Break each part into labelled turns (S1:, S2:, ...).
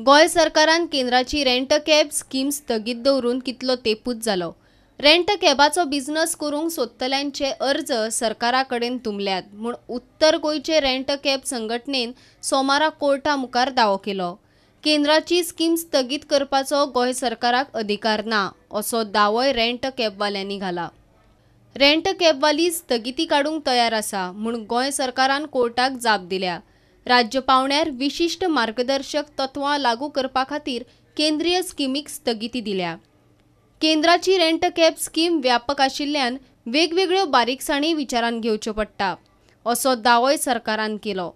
S1: गोय सरकारान केंद्राची रेंट कॅब स्कीम स्थगीत दवरून कितलो तेंपूच जालो। रेंट कॅबाचो बिझनस करूंक सोदतल्यांचे अर्ज सरकारा कडेन तुंबल्यात म्हूण उत्तर गोंयचे रेंट कॅब संघटनेन सोमारा कोर्टा मुखार दावो केलो। केंद्राची स्कीम स्थगीत करपाचो गोंय सरकाराक अधिकार ना असो दावोय रेंट कॅबवाल्यांनी घाला। रेंट कॅबवाली स्थगिती काडूंक तयार आसा म्हूण गोंय सरकारान कोर्टाक जाप दिल्या। राज्य पावण्यार विशिष्ट मार्गदर्शक तत्वां लागू करपा खातीर केंद्रीय स्किमीक स्थगिती दिल्या। केंद्राची रेंट कॅब स्कीम व्यापक आशिल्ल्यान वेगवेगळ्यो बारीकसाणी विचारान घेवच्यो पडटा असो दावोय सरकारान केलो।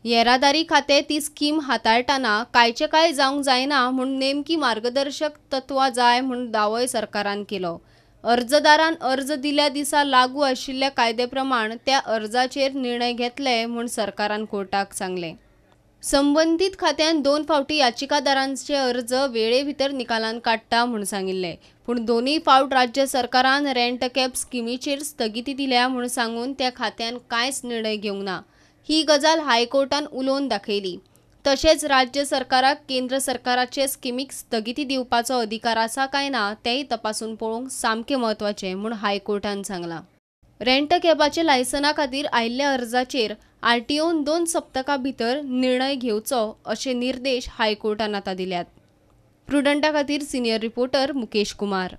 S1: येरादारी खातें ती स्कीम हाताळटना कांयचे काय जावंक जायना म्हूण नेमकी मार्गदर्शक तत्वां जाय म्हूण दावोय सरकारान केलो। अर्जदारान अर्ज दिल्या दिसा लागू आशिल्ल्या कायदे प्रमाण त्या अर्जाचेर निर्णय घेतले म्हूण सरकारान कोर्टाक सांगलें। संबंदीत खात्यान 2 फावटी याचिकादारांचे अर्ज वेळे भितर निकालान काडटा म्हूण सांगिल्लें, पूण दोनूय फावट राज्य सरकारान रेंट कॅब स्किमीचेर स्थगिती दिल्या म्हूण सांगून त्या खात्यान कांयच निर्णय घेवंक ना। ही गजाल हायकोर्टान उलोवन दाखयली। तशेंच राज्य सरकाराक केंद्र सरकाराचे स्किमीक स्थगिती दिवपाचो अधिकार आसा काय ना तेंय तपासून पळोवंक सामकें म्हत्वाचें म्हूण हायकोर्टान सांगलां। रेंट कॅबाच्या लायसना खातीर आयिल्ल्या अर्जाचेर आरटीओन 2 सप्तकां भितर निर्णय घेवचो अशे निर्देश हायकोर्टान आतां दिल्यात। प्रुडंटा खातीर सिनियर रिपोर्टर मुकेश कुमार।